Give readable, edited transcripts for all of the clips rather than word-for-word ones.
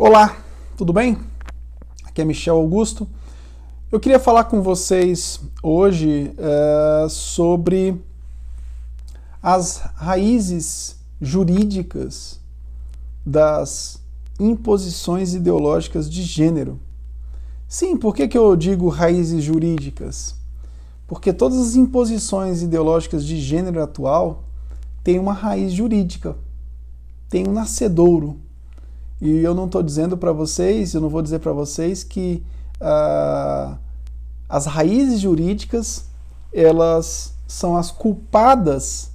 Olá, tudo bem? Aqui é Michel Augusto. Eu queria falar com vocês hoje sobre as raízes jurídicas das imposições ideológicas de gênero. Sim, por que eu digo raízes jurídicas? Porque todas as imposições ideológicas de gênero atual têm uma raiz jurídica, tem um nascedouro. E eu não estou dizendo para vocês, eu não vou dizer para vocês que as raízes jurídicas, elas são as culpadas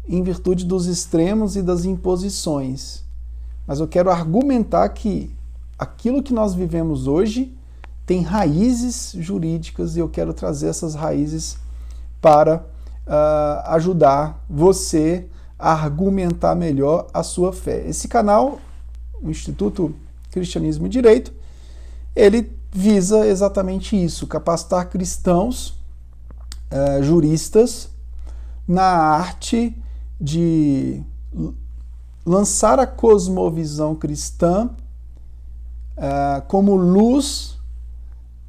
em virtude dos extremos e das imposições. Mas eu quero argumentar que aquilo que nós vivemos hoje tem raízes jurídicas e eu quero trazer essas raízes para ajudar você a argumentar melhor a sua fé. Esse canal, o Instituto Cristianismo e Direito, ele visa exatamente isso, capacitar cristãos, juristas, na arte de lançar a cosmovisão cristã como luz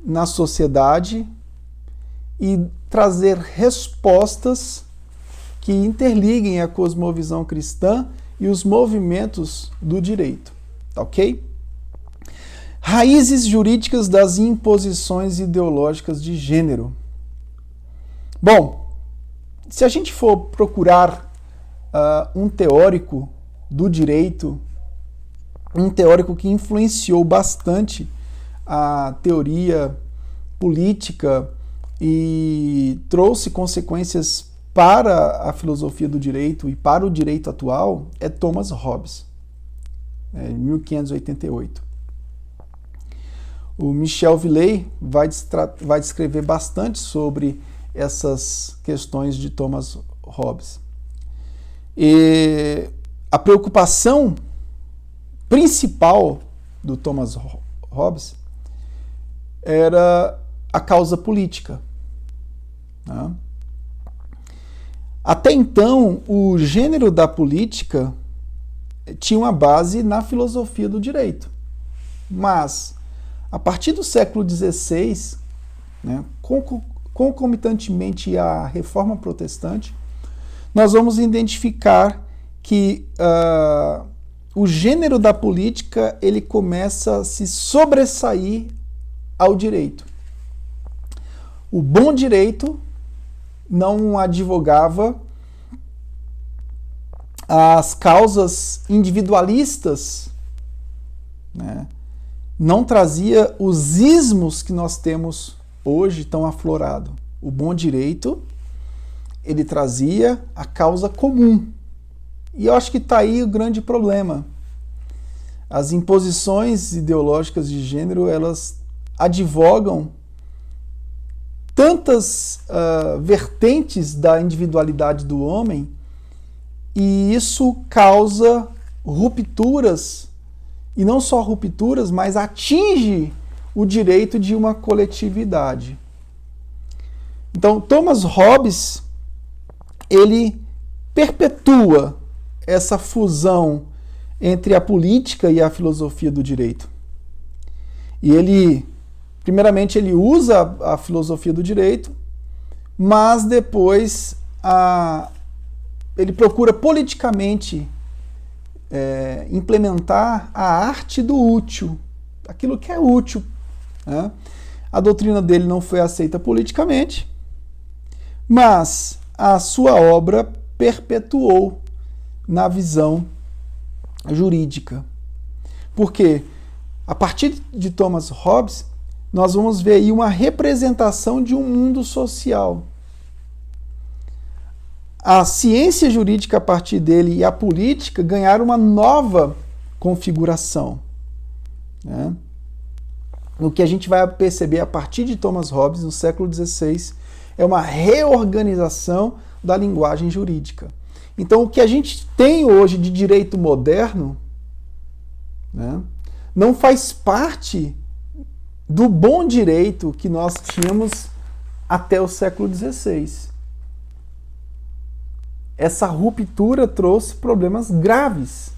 na sociedade e trazer respostas que interliguem a cosmovisão cristã e os movimentos do direito. Tá ok? Raízes jurídicas das imposições ideológicas de gênero. Bom, se a gente for procurar um teórico do direito, um teórico que influenciou bastante a teoria política e trouxe consequências para a filosofia do direito e para o direito atual, é Thomas Hobbes, em 1588. O Michel Villey vai descrever bastante sobre essas questões de Thomas Hobbes. E a preocupação principal do Thomas Hobbes era a causa política, né? Até então, o gênero da política tinha uma base na filosofia do direito. Mas, a partir do século XVI, né, concomitantemente à Reforma Protestante, nós vamos identificar que o gênero da política ele começa a se sobressair ao direito. O bom direito não advogava as causas individualistas, né? Não trazia os ismos que nós temos hoje tão aflorado. O bom direito, ele trazia a causa comum. E eu acho que está aí o grande problema. As imposições ideológicas de gênero, elas advogam tantas vertentes da individualidade do homem, e isso causa rupturas, e não só rupturas, mas atinge o direito de uma coletividade. Então, Thomas Hobbes, ele perpetua essa fusão entre a política e a filosofia do direito. E ele, primeiramente, ele usa a filosofia do direito, mas depois ele procura politicamente implementar a arte do útil, aquilo que é útil, né? A doutrina dele não foi aceita politicamente, mas a sua obra perpetuou na visão jurídica. Porque a partir de Thomas Hobbes, nós vamos ver aí uma representação de um mundo social. A ciência jurídica a partir dele e a política ganharam uma nova configuração, né? O que a gente vai perceber a partir de Thomas Hobbes, no século XVI, é uma reorganização da linguagem jurídica. Então, o que a gente tem hoje de direito moderno, né, não faz parte do bom direito que nós tínhamos até o século XVI. Essa ruptura trouxe problemas graves.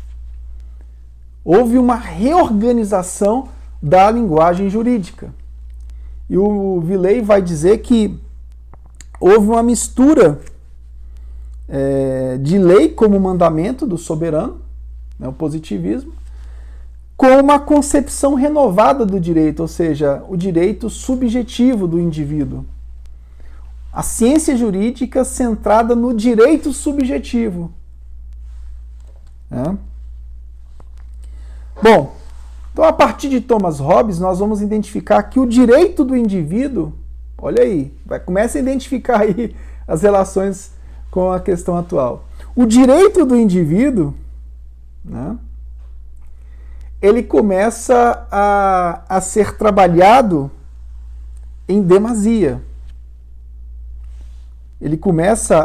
houve uma reorganização da linguagem jurídica. E o Villey vai dizer que houve uma mistura de lei como mandamento do soberano, né, o positivismo, com uma concepção renovada do direito, ou seja, o direito subjetivo do indivíduo. A ciência jurídica centrada no direito subjetivo. Né? Bom, então a partir de Thomas Hobbes nós vamos identificar que o direito do indivíduo, olha aí, começa a identificar aí as relações com a questão atual. O direito do indivíduo, né, ele começa a ser trabalhado em demasia. Ele começa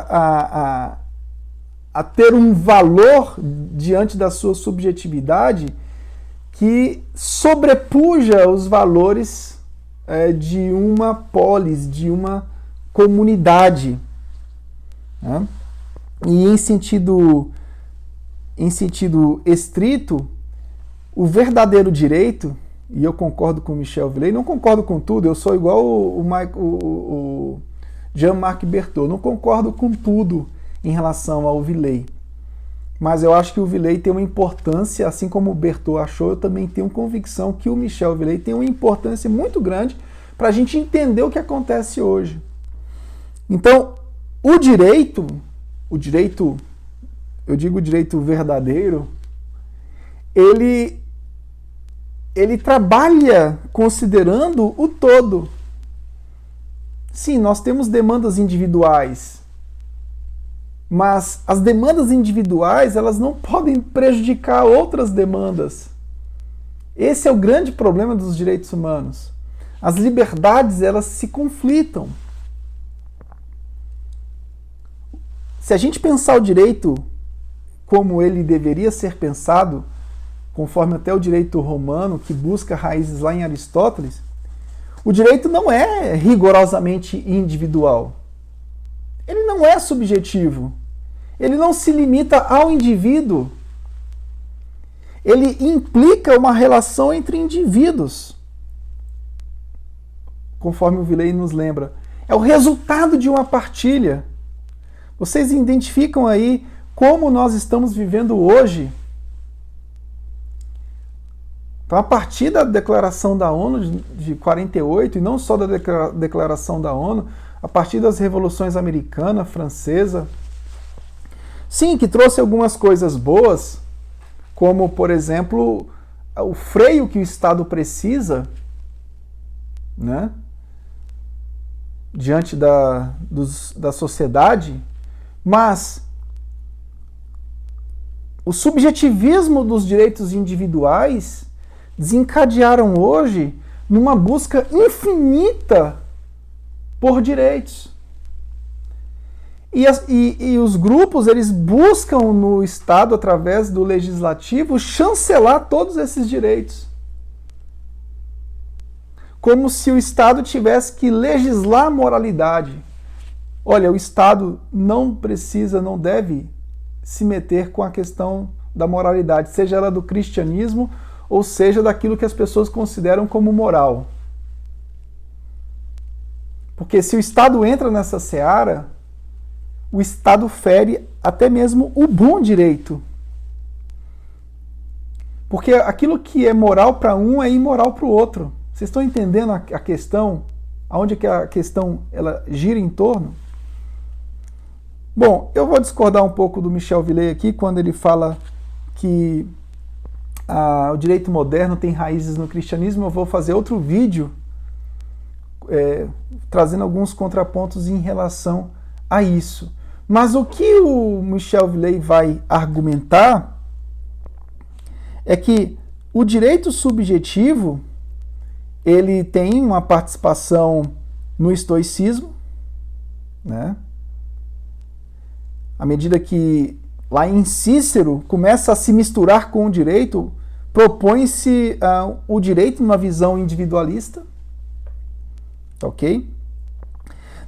a ter um valor diante da sua subjetividade que sobrepuja os valores de uma polis, de uma comunidade. Né? E em sentido estrito, o verdadeiro direito, e eu concordo com Michel Villey, não concordo com tudo, eu sou igual o Jean-Marc Berthaud, não concordo com tudo em relação ao Villey. Mas eu acho que o Villey tem uma importância, assim como o Berthaud achou, eu também tenho convicção que o Michel Villey tem uma importância muito grande para a gente entender o que acontece hoje. Então, o direito, eu digo o direito verdadeiro, ele trabalha considerando o todo. Sim, nós temos demandas individuais, mas as demandas individuais, elas não podem prejudicar outras demandas. Esse é o grande problema dos direitos humanos. As liberdades, elas se conflitam. Se a gente pensar o direito como ele deveria ser pensado, conforme até o direito romano, que busca raízes lá em Aristóteles, o direito não é rigorosamente individual. Ele não é subjetivo. Ele não se limita ao indivíduo. Ele implica uma relação entre indivíduos. Conforme o Villey nos lembra. É o resultado de uma partilha. Vocês identificam aí como nós estamos vivendo hoje? Então, a partir da Declaração da ONU de 48, e não só da Declaração da ONU, a partir das revoluções americana, francesa, sim, que trouxe algumas coisas boas, como, por exemplo, o freio que o Estado precisa, né, diante da sociedade, mas o subjetivismo dos direitos individuais desencadearam hoje numa busca infinita por direitos. E os grupos, eles buscam no Estado, através do legislativo, chancelar todos esses direitos. Como se o Estado tivesse que legislar a moralidade. Olha, o Estado não precisa, não deve se meter com a questão da moralidade, seja ela do cristianismo ou seja daquilo que as pessoas consideram como moral. Porque se o Estado entra nessa seara, o Estado fere até mesmo o bom direito. Porque aquilo que é moral para um é imoral para o outro. Vocês estão entendendo a questão? Aonde que a questão ela gira em torno? Bom, eu vou discordar um pouco do Michel Villey aqui, quando ele fala que o direito moderno tem raízes no cristianismo. Eu vou fazer outro vídeo trazendo alguns contrapontos em relação a isso. Mas o que o Michel Villey vai argumentar é que o direito subjetivo ele tem uma participação no estoicismo, né? À medida que lá em Cícero começa a se misturar com o direito, propõe-se o direito numa visão individualista, ok?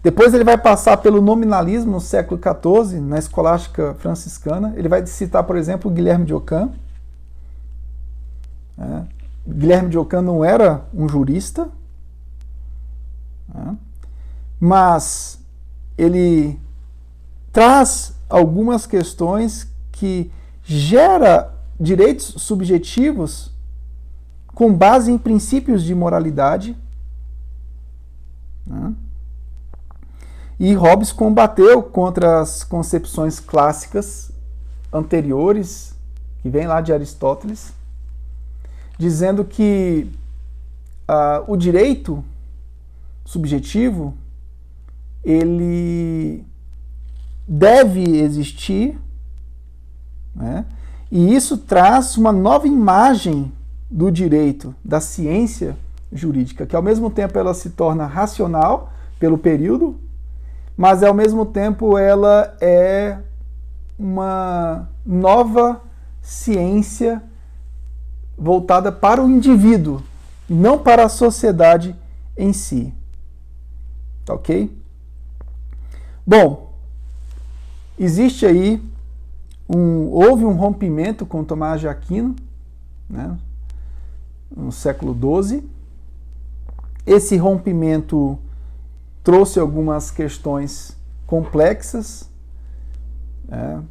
Depois ele vai passar pelo nominalismo no século XIV, na escolástica franciscana. Ele vai citar, por exemplo, Guilherme de Ockham. Guilherme de Ockham não era um jurista, né? Mas ele traz algumas questões que gera direitos subjetivos com base em princípios de moralidade, né? E Hobbes combateu contra as concepções clássicas anteriores, que vem lá de Aristóteles, dizendo que o direito subjetivo ele deve existir, né? E isso traz uma nova imagem do direito, da ciência jurídica, que ao mesmo tempo ela se torna racional pelo período, mas ao mesmo tempo ela é uma nova ciência voltada para o indivíduo, não para a sociedade em si. Tá ok? Bom, existe aí houve um rompimento com Tomás de Aquino, né, no século XII. Esse rompimento trouxe algumas questões complexas.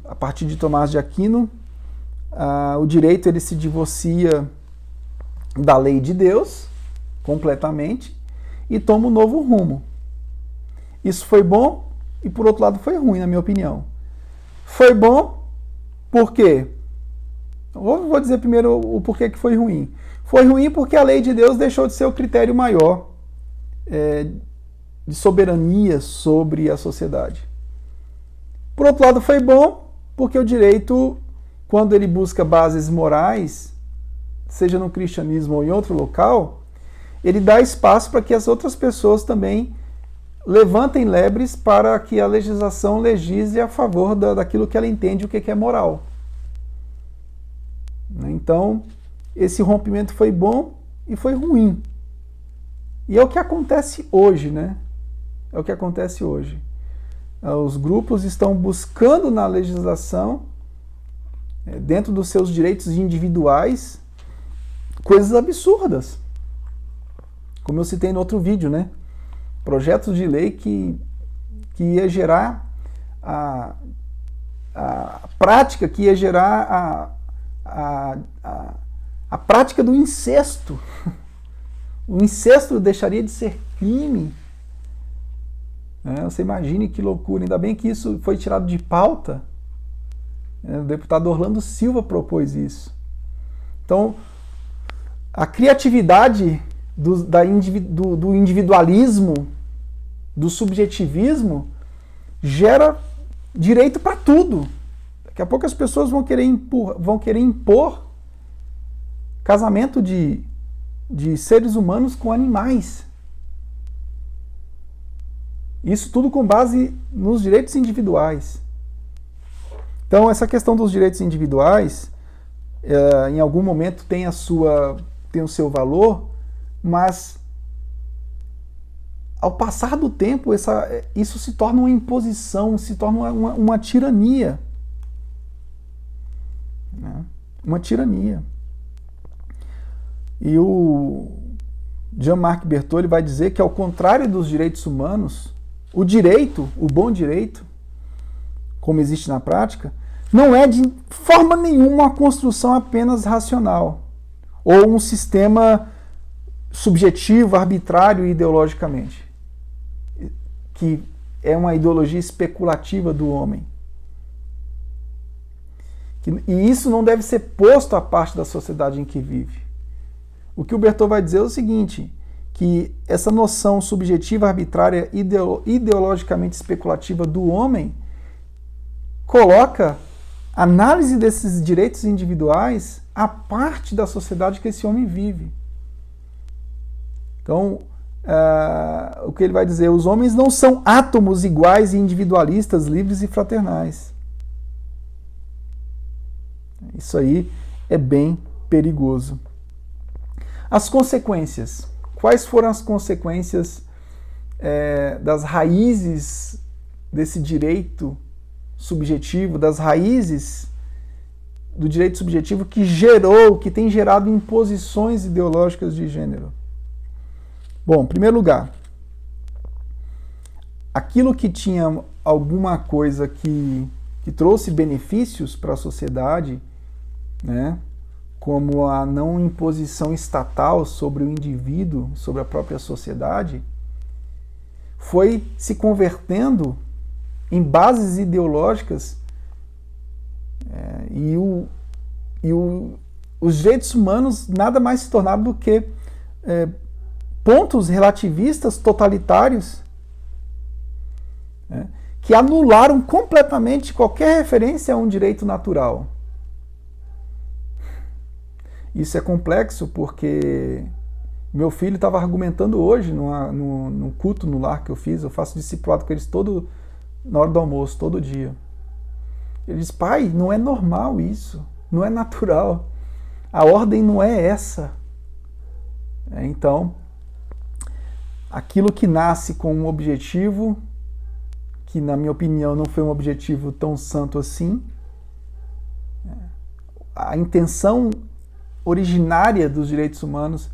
A partir de Tomás de Aquino, o direito ele se divorcia da lei de Deus completamente e toma um novo rumo. Isso foi bom e, por outro lado, foi ruim, na minha opinião. Foi bom por quê? Vou dizer primeiro o porquê que foi ruim. Foi ruim porque a lei de Deus deixou de ser o critério maior de soberania sobre a sociedade. Por outro lado, foi bom porque o direito, quando ele busca bases morais, seja no cristianismo ou em outro local, ele dá espaço para que as outras pessoas também levantem lebres para que a legislação legisle a favor daquilo que ela entende o que é moral. Então, esse rompimento foi bom e foi ruim. E é o que acontece hoje, né? É o que acontece hoje. Os grupos estão buscando na legislação, dentro dos seus direitos individuais, coisas absurdas. Como eu citei no outro vídeo, né? Projetos de lei que ia gerar a prática, que ia gerar a prática do incesto. O incesto deixaria de ser crime. Você imagine que loucura. Ainda bem que isso foi tirado de pauta. O deputado Orlando Silva propôs isso. Então, a criatividade do individualismo, do subjetivismo, gera direito para tudo. Daqui a pouco as pessoas vão querer impor casamento de seres humanos com animais. Isso tudo com base nos direitos individuais. Então, essa questão dos direitos individuais, em algum momento tem o seu valor, mas ao passar do tempo, isso se torna uma imposição, se torna uma tirania. Né? Uma tirania. E o Jean-Marc Bertholli vai dizer que, ao contrário dos direitos humanos, o direito, o bom direito, como existe na prática, não é de forma nenhuma uma construção apenas racional, ou um sistema subjetivo, arbitrário e ideologicamente, que é uma ideologia especulativa do homem. E isso não deve ser posto à parte da sociedade em que vive. O que o Bertholli vai dizer é o seguinte, que essa noção subjetiva, arbitrária, ideologicamente especulativa do homem coloca a análise desses direitos individuais à parte da sociedade que esse homem vive. Então, o que ele vai dizer, os homens não são átomos iguais e individualistas, livres e fraternais. Isso aí é bem perigoso. As consequências. Quais foram as consequências das raízes desse direito subjetivo, das raízes do direito subjetivo que tem gerado imposições ideológicas de gênero? Bom, em primeiro lugar, aquilo que tinha alguma coisa que trouxe benefícios para a sociedade, né, como a não imposição estatal sobre o indivíduo, sobre a própria sociedade, foi se convertendo em bases ideológicas os direitos humanos nada mais se tornaram do que pontos relativistas totalitários, que anularam completamente qualquer referência a um direito natural. Isso é complexo porque meu filho estava argumentando hoje no culto no lar que eu faço discipulado com eles na hora do almoço, todo dia. Ele diz: pai, não é normal isso, não é natural, a ordem não é essa. Então, aquilo que nasce com um objetivo, que na minha opinião não foi um objetivo tão santo assim, a intenção originária dos direitos humanos,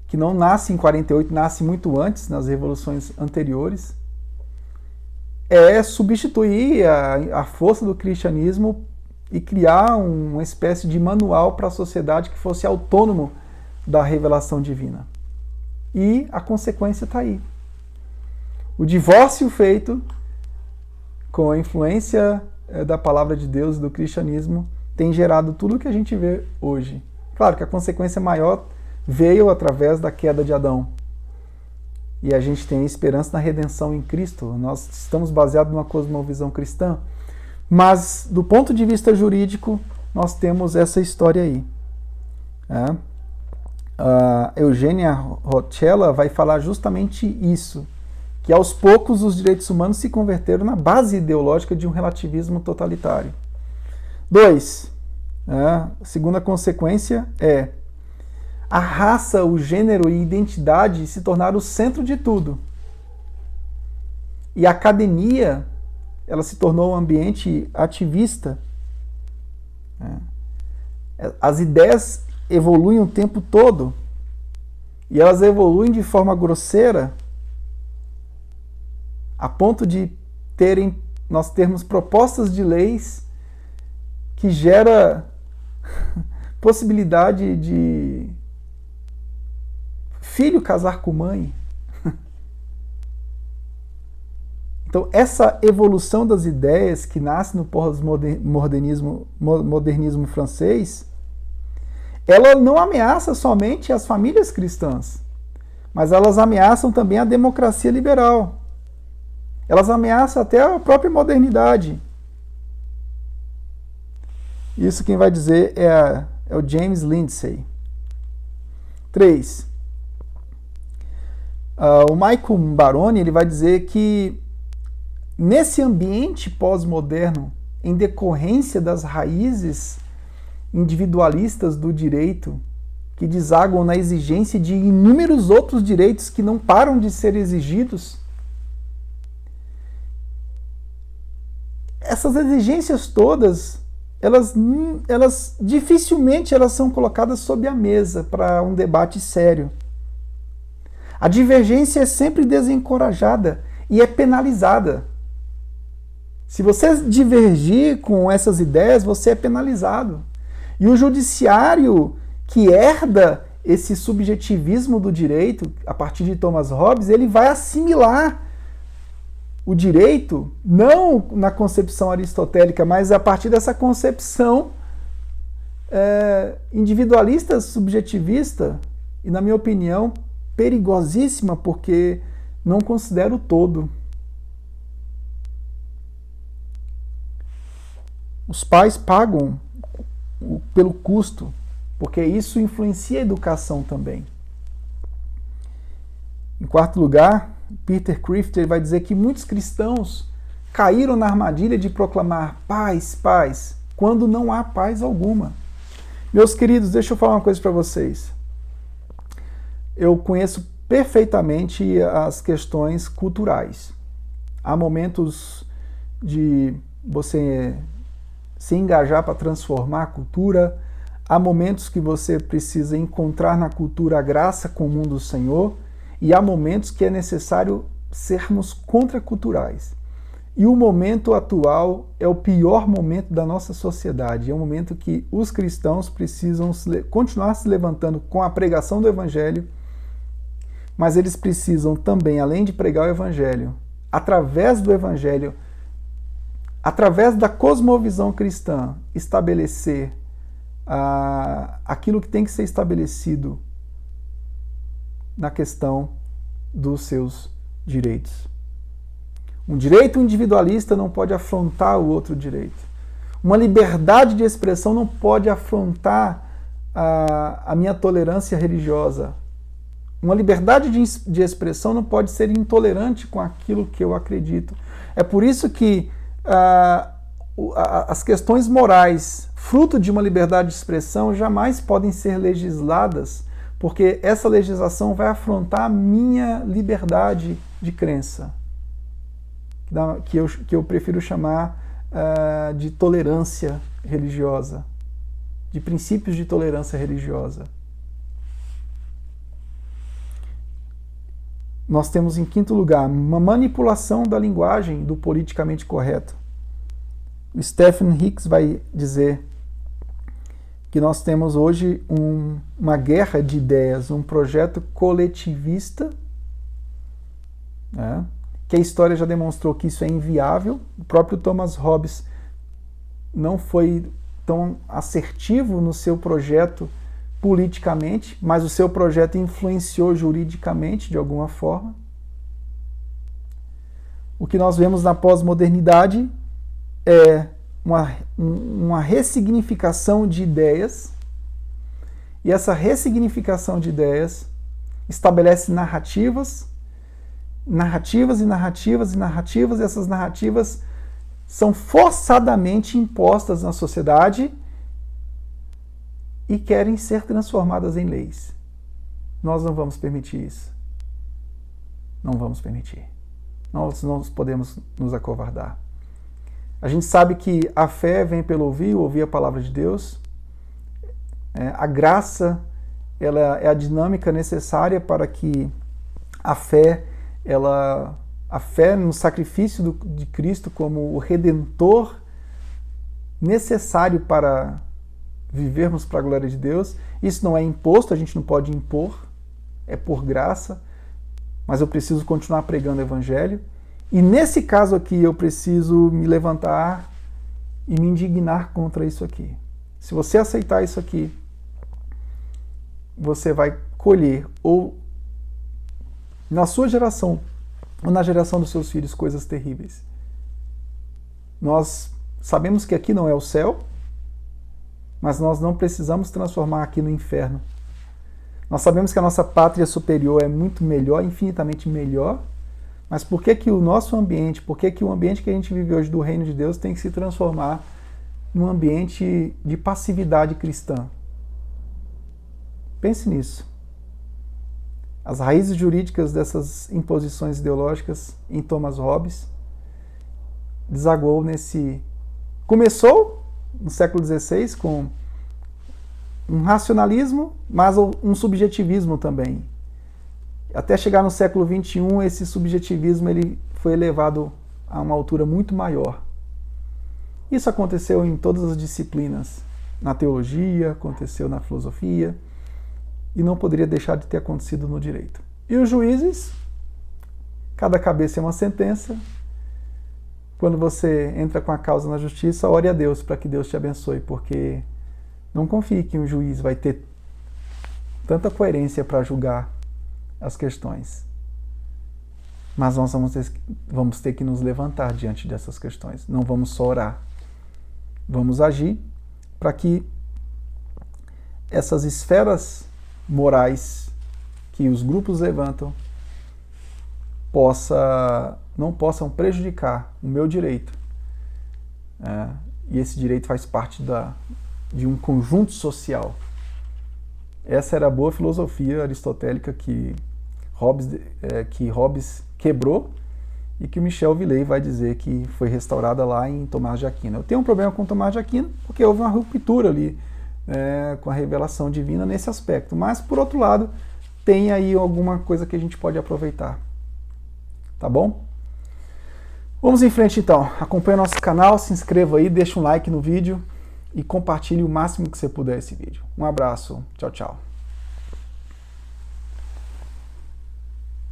que não nasce em 48, nasce muito antes, nas revoluções anteriores, é substituir a força do cristianismo e criar uma espécie de manual para a sociedade que fosse autônomo da revelação divina. E a consequência está aí. O divórcio feito com a influência da palavra de Deus e do cristianismo tem gerado tudo o que a gente vê hoje. Claro que a consequência maior veio através da queda de Adão. E a gente tem esperança na redenção em Cristo. Nós estamos baseados numa cosmovisão cristã. Mas, do ponto de vista jurídico, nós temos essa história aí. A Eugênia Rochella vai falar justamente isso, que aos poucos os direitos humanos se converteram na base ideológica de um relativismo totalitário. 2. A segunda consequência é a raça, o gênero e a identidade se tornaram o centro de tudo. E a academia, ela se tornou um ambiente ativista. As ideias evoluem o tempo todo. E elas evoluem de forma grosseira, a ponto de nós termos propostas de leis que gera possibilidade de filho casar com mãe. Então, essa evolução das ideias que nasce no pós-modernismo francês, ela não ameaça somente as famílias cristãs, mas elas ameaçam também a democracia liberal. Elas ameaçam até a própria modernidade. Isso quem vai dizer é o James Lindsay. 3. O Michael Baroni ele vai dizer que nesse ambiente pós-moderno, em decorrência das raízes individualistas do direito, que desaguam na exigência de inúmeros outros direitos que não param de ser exigidos, essas exigências todas, elas dificilmente elas são colocadas sob a mesa para um debate sério. A divergência é sempre desencorajada e é penalizada. Se você divergir com essas ideias, você é penalizado. E o judiciário que herda esse subjetivismo do direito, a partir de Thomas Hobbes, ele vai assimilar o direito, não na concepção aristotélica, mas a partir dessa concepção individualista, subjetivista, e, na minha opinião, perigosíssima, porque não considera o todo. Os pais pagam pelo custo, porque isso influencia a educação também. Em quarto lugar, Peter Crifter vai dizer que muitos cristãos caíram na armadilha de proclamar paz, paz, quando não há paz alguma. Meus queridos, deixa eu falar uma coisa para vocês. Eu conheço perfeitamente as questões culturais. Há momentos de você se engajar para transformar a cultura. Há momentos que você precisa encontrar na cultura a graça comum do Senhor, e há momentos que é necessário sermos contraculturais. E o momento atual é o pior momento da nossa sociedade. É um momento que os cristãos precisam continuar se levantando com a pregação do Evangelho, mas eles precisam também, além de pregar o Evangelho, através do Evangelho, através da cosmovisão cristã, estabelecer aquilo que tem que ser estabelecido na questão dos seus direitos. Um direito individualista não pode afrontar o outro direito. Uma liberdade de expressão não pode afrontar a minha tolerância religiosa. Uma liberdade de expressão não pode ser intolerante com aquilo que eu acredito. É por isso que as questões morais, fruto de uma liberdade de expressão, jamais podem ser legisladas, porque essa legislação vai afrontar a minha liberdade de crença, que eu prefiro chamar de tolerância religiosa, de princípios de tolerância religiosa. Nós temos, em quinto lugar, uma manipulação da linguagem do politicamente correto. O Stephen Hicks vai dizer que nós temos hoje uma guerra de ideias, um projeto coletivista, né, que a história já demonstrou que isso é inviável. O próprio Thomas Hobbes não foi tão assertivo no seu projeto politicamente, mas o seu projeto influenciou juridicamente de alguma forma. O que nós vemos na pós-modernidade é uma ressignificação de ideias, e essa ressignificação de ideias estabelece narrativas, e essas narrativas são forçadamente impostas na sociedade e querem ser transformadas em leis. Nós não vamos permitir isso. Não vamos permitir. Nós não podemos nos acovardar. A gente sabe que a fé vem pelo ouvir a palavra de Deus. A graça, ela é a dinâmica necessária para que a fé no sacrifício de Cristo como o Redentor necessário para vivermos para a glória de Deus. Isso não é imposto, a gente não pode impor, é por graça, mas eu preciso continuar pregando o Evangelho. E nesse caso aqui eu preciso me levantar e me indignar contra isso aqui. Se você aceitar isso aqui, você vai colher, ou na sua geração, ou na geração dos seus filhos, coisas terríveis. Nós sabemos que aqui não é o céu, mas nós não precisamos transformar aqui no inferno. Nós sabemos que a nossa pátria superior é muito melhor, infinitamente melhor, mas por que o nosso ambiente, por que o ambiente que a gente vive hoje do reino de Deus tem que se transformar num ambiente de passividade cristã? Pense nisso. As raízes jurídicas dessas imposições ideológicas em Thomas Hobbes desaguou começou no século XVI com um racionalismo, mas um subjetivismo também. Até chegar no século XXI, esse subjetivismo ele foi elevado a uma altura muito maior. Isso aconteceu em todas as disciplinas. Na teologia, aconteceu na filosofia, e não poderia deixar de ter acontecido no direito. E os juízes, cada cabeça é uma sentença. Quando você entra com a causa na justiça, ore a Deus para que Deus te abençoe, porque não confie que um juiz vai ter tanta coerência para julgar as questões. Mas nós vamos ter que nos levantar diante dessas questões. Não vamos só orar. Vamos agir para que essas esferas morais que os grupos levantam não possam prejudicar o meu direito. E esse direito faz parte de um conjunto social. Essa era a boa filosofia aristotélica que Hobbes quebrou, e que o Michel Villei vai dizer que foi restaurada lá em Tomás de Aquino. Eu tenho um problema com Tomás de Aquino porque houve uma ruptura ali com a revelação divina nesse aspecto, mas por outro lado tem aí alguma coisa que a gente pode aproveitar, tá bom? Vamos em frente então, acompanhe nosso canal, se inscreva aí, deixa um like no vídeo e compartilhe o máximo que você puder esse vídeo. Um abraço, tchau, tchau.